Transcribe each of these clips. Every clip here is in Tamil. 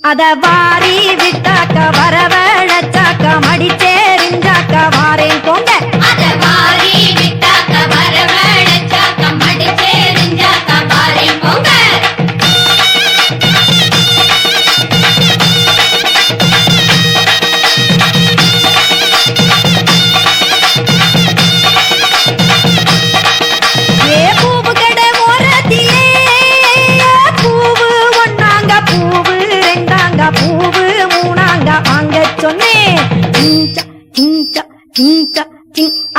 அத வாரி விட்டாக்க வரவழைச்சாக்க மடிச்சேரிஞ்சாக்க வாரேன் போங்க. அத வாரி விட்டாக்க வரவழைச்சாக்க மடிச்சேரிஞ்சாக்க வாரேன் போங்க.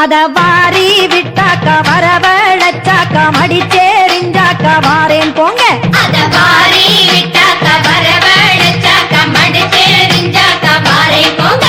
அத வாரி விட்டாக்க வரவழைச்சாக்க மடிச்சேரிஞ்சாக்க வாரேன் போங்க. அத வாரி விட்டாக்க வரவழைச்சாக்க மடிச்சேரிஞ்சாக்க வாரேன் போங்க.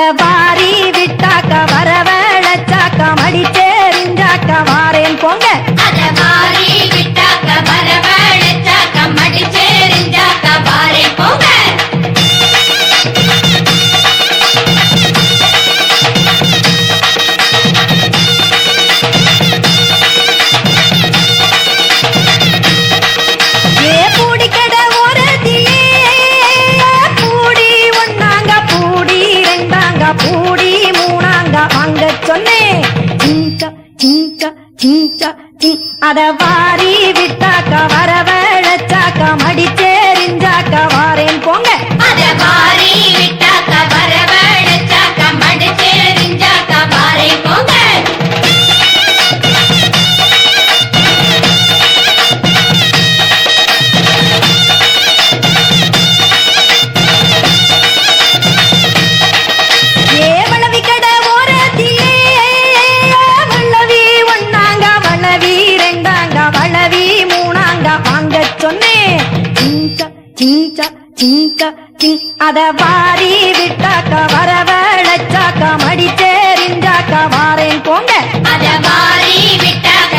அத வாரி விட்டாக்க வரவழைச்சாக்க மடிச்சேரிஞ்சாக்க வாரேன் போங்க. அத வாரி விட்டாக்க வரவழைச்சாக்க மடிச்சேரிஞ்சாக்க வாரேன் போங்க. அத வாரி விட்டாக்க வரவழைச்சாக்க மடிச்சேரிஞ்சாக்க வாரேன் போங்க. அத வாரி விட்டாக்க வரவழைச்சாக்க மடிச்சேரிஞ்சாக்க வாரேன் போங்க. அத வாரி விட்டாக்க வரவழைச்சாக்க மடிச்சேரிஞ்சாக்க வாரேன் போங்க. அத வாரி விட்டாக்க